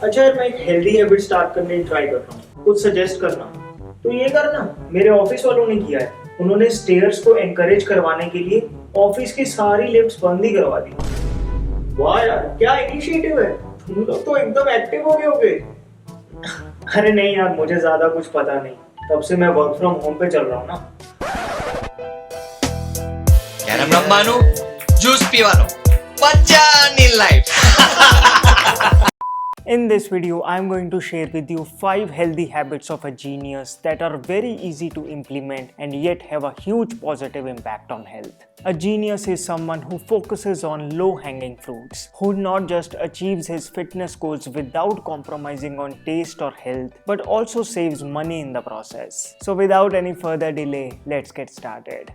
अच्छा यार, मैं एक हेल्दी हैबिट स्टार्ट करने की ट्राई कर रहा हूँ, कुछ सजेस्ट करना। तो ये करना, मेरे ऑफिस वालों ने किया है। उन्होंने स्टेयर्स को एनकरेज करवाने के लिए ऑफिस की सारी लिफ्ट्स बंद ही करवा दी। वाह यार, क्या इनिशिएटिव है। तुम लोग तो एकदम एक्टिव हो गए होगे। अरे नहीं यार, मुझे ज्यादा कुछ पता नहीं, तब से मैं वर्क फ्रॉम होम पे चल रहा हूँ ना। यार ब्रह्मानु ज्यूस पीवानो मजाની life. In this video, I'm going to share with you 5 healthy habits of a genius that are very easy to implement and yet have a huge positive impact on health. A genius is someone who focuses on low-hanging fruits, who not just achieves his fitness goals without compromising on taste or health, but also saves money in the process. So without any further delay, let's get started.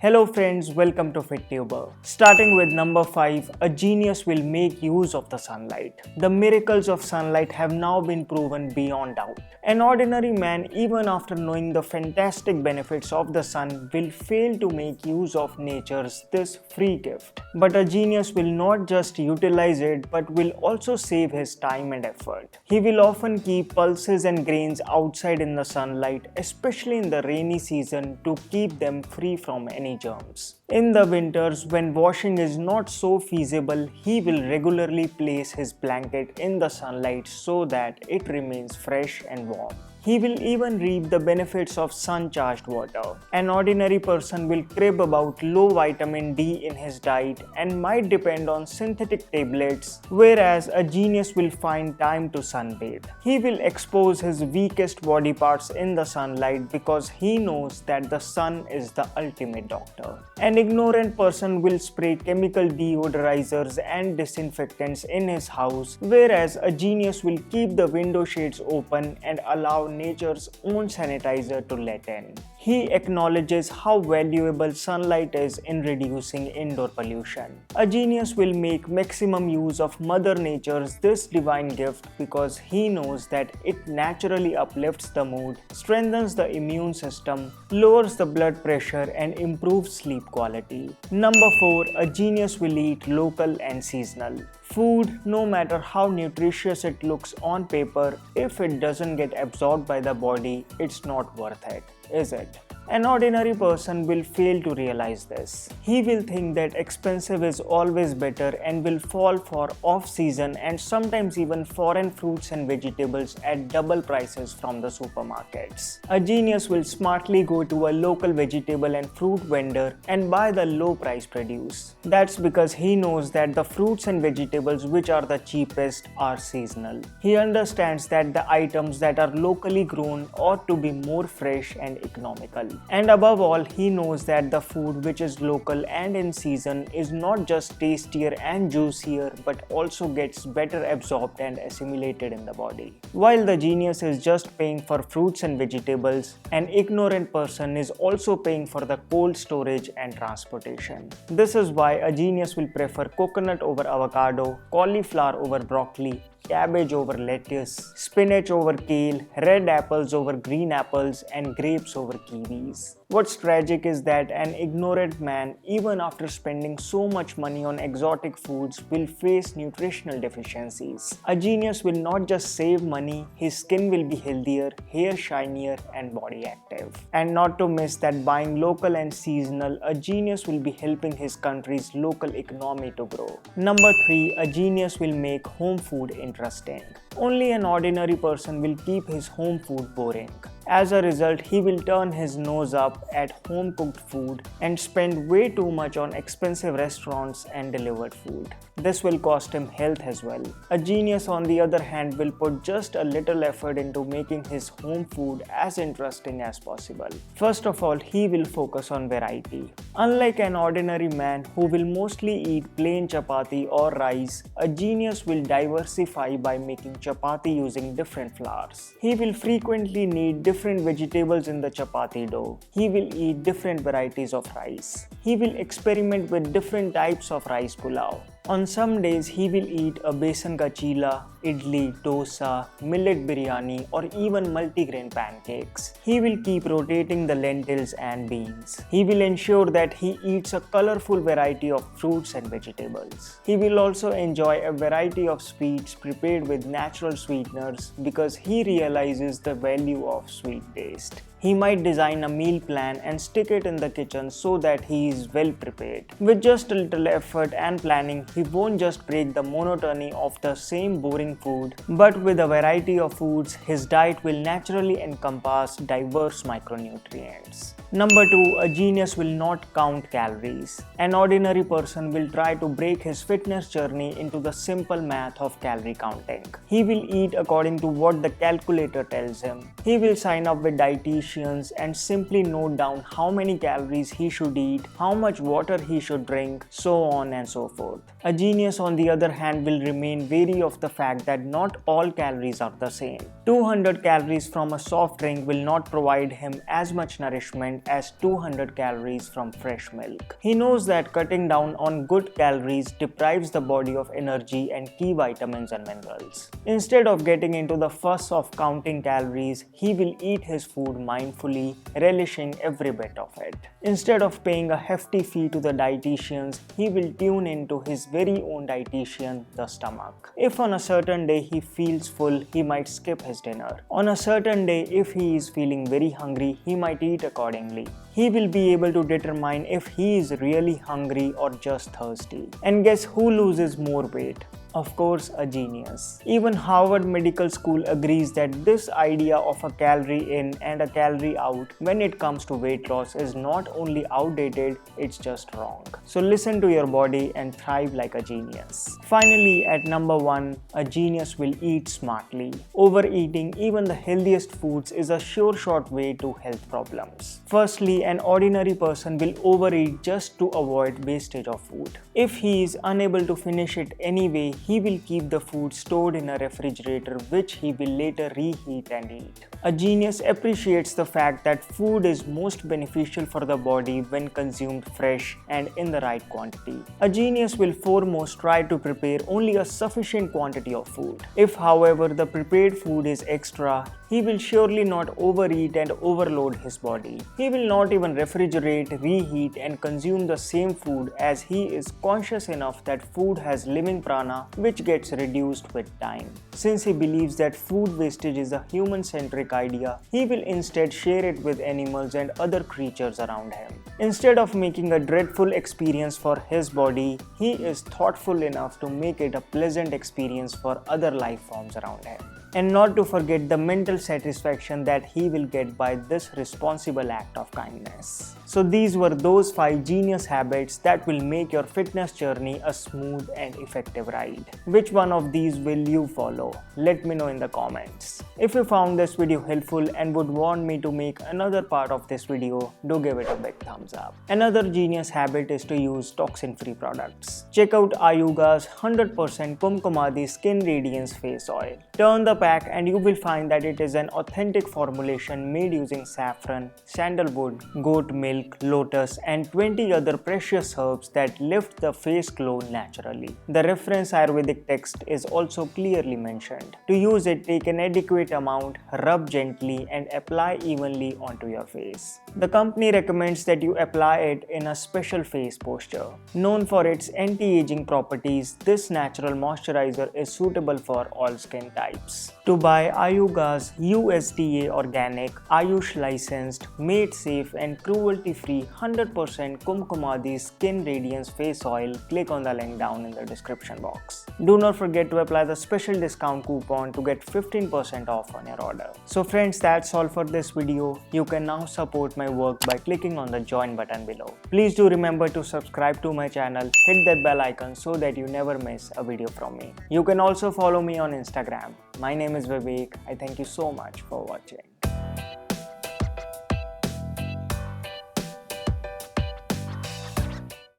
Hello friends, welcome to FitTuber. Starting with number 5, a genius will make use of the sunlight. The miracles of sunlight have now been proven beyond doubt. An ordinary man, even after knowing the fantastic benefits of the sun, will fail to make use of nature's this free gift. But a genius will not just utilize it, but will also save his time and effort. He will often keep pulses and grains outside in the sunlight, especially in the rainy season, to keep them free from any germs. In the winters, when washing is not so feasible, he will regularly place his blanket in the sunlight so that it remains fresh and warm. He will even reap the benefits of sun-charged water. An ordinary person will crib about low vitamin D in his diet and might depend on synthetic tablets, whereas a genius will find time to sunbathe. He will expose his weakest body parts in the sunlight because he knows that the sun is the ultimate doctor. An ignorant person will spray chemical deodorizers and disinfectants in his house, whereas a genius will keep the window shades open and allow nature's own sanitizer to let in. He acknowledges how valuable sunlight is in reducing indoor pollution. A genius will make maximum use of Mother Nature's this divine gift because he knows that it naturally uplifts the mood, strengthens the immune system, lowers the blood pressure, and improves sleep quality. Number 4, a genius will eat local and seasonal. Food, no matter how nutritious it looks on paper, if it doesn't get absorbed by the body, it's not worth it, is it? An ordinary person will fail to realize this. He will think that expensive is always better and will fall for off-season and sometimes even foreign fruits and vegetables at double prices from the supermarkets. A genius will smartly go to a local vegetable and fruit vendor and buy the low-price produce. That's because he knows that the fruits and vegetables which are the cheapest are seasonal. He understands that the items that are locally grown ought to be more fresh and economical. And above all, he knows that the food which is local and in season is not just tastier and juicier but also gets better absorbed and assimilated in the body. While the genius is just paying for fruits and vegetables, an ignorant person is also paying for the cold storage and transportation. This is why a genius will prefer coconut over avocado, cauliflower over broccoli, cabbage over lettuce, spinach over kale, red apples over green apples, and grapes over kiwis. What's tragic is that an ignorant man, even after spending so much money on exotic foods, will face nutritional deficiencies. A genius will not just save money, his skin will be healthier, hair shinier, and body active. And not to miss that buying local and seasonal, a genius will be helping his country's local economy to grow. Number 3, a genius will make home food interesting. Only an ordinary person will keep his home food boring. As a result, he will turn his nose up at home-cooked food and spend way too much on expensive restaurants and delivered food. This will cost him health as well. A genius, on the other hand, will put just a little effort into making his home food as interesting as possible. First of all, he will focus on variety. Unlike an ordinary man who will mostly eat plain chapati or rice, a genius will diversify by making chapati using different flours. He will frequently need different vegetables in the chapati dough. He will eat different varieties of rice. He will experiment with different types of rice pulao. On some days, he will eat a besan ka chila, idli, dosa, millet biryani, or even multigrain pancakes. He will keep rotating the lentils and beans. He will ensure that he eats a colorful variety of fruits and vegetables. He will also enjoy a variety of sweets prepared with natural sweeteners because he realizes the value of sweet taste. He might design a meal plan and stick it in the kitchen so that he is well prepared. With just a little effort and planning, he won't just break the monotony of the same boring food, but with a variety of foods, his diet will naturally encompass diverse micronutrients. Number 2, a genius will not count calories. An ordinary person will try to break his fitness journey into the simple math of calorie counting. He will eat according to what the calculator tells him. He will sign up with dietitians and simply note down how many calories he should eat, how much water he should drink, so on and so forth. A genius, on the other hand, will remain wary of the fact that not all calories are the same. 200 calories from a soft drink will not provide him as much nourishment as 200 calories from fresh milk. He knows that cutting down on good calories deprives the body of energy and key vitamins and minerals. Instead of getting into the fuss of counting calories, he will eat his food mindfully, relishing every bit of it. Instead of paying a hefty fee to the dietitians, he will tune into his very own dietitian, the stomach. If on a certain day he feels full, he might skip his dinner. On a certain day, if he is feeling very hungry, he might eat accordingly. He will be able to determine if he is really hungry or just thirsty. And guess who loses more weight? Of course, a genius. Even Harvard Medical School agrees that this idea of a calorie in and a calorie out when it comes to weight loss is not only outdated, it's just wrong. So listen to your body and thrive like a genius. Finally, at number 1, a genius will eat smartly. Overeating even the healthiest foods is a sure shot way to health problems. Firstly, an ordinary person will overeat just to avoid wastage of food. If he is unable to finish it anyway, he will keep the food stored in a refrigerator, which he will later reheat and eat. A genius appreciates the fact that food is most beneficial for the body when consumed fresh and in the right quantity. A genius will foremost try to prepare only a sufficient quantity of food. If, however, the prepared food is extra, he will surely not overeat and overload his body. He will not even refrigerate, reheat, and consume the same food, as he is conscious enough that food has living prana which gets reduced with time. Since he believes that food wastage is a human-centric idea, he will instead share it with animals and other creatures around him. Instead of making a dreadful experience for his body, he is thoughtful enough to make it a pleasant experience for other life forms around him. And not to forget the mental satisfaction that he will get by this responsible act of kindness. So these were those 5 genius habits that will make your fitness journey a smooth and effective ride. Which one of these will you follow? Let me know in the comments. If you found this video helpful and would want me to make another part of this video, do give it a big thumbs up. Another genius habit is to use toxin-free products. Check out Ayuga's 100% Kumkumadi Skin Radiance Face Oil. Turn the pack and you will find that it is an authentic formulation made using saffron, sandalwood, goat milk, lotus, and 20 other precious herbs that lift the face glow naturally. The reference Ayurvedic text is also clearly mentioned. To use it, take an adequate amount, rub gently, and apply evenly onto your face. The company recommends that you apply it in a special face posture. Known for its anti-aging properties, this natural moisturizer is suitable for all skin types. To buy Ayuga's USDA organic, Ayush licensed, made safe and cruelty-free 100% Kumkumadi Skin Radiance Face Oil, click on the link down in the description box. Do not forget to apply the special discount coupon to get 15% off on your order. So friends, that's all for this video. You can now support my work by clicking on the join button below. Please do remember to subscribe to my channel, hit that bell icon so that you never miss a video from me. You can also follow me on Instagram. My name is Vivek. I thank you so much for watching.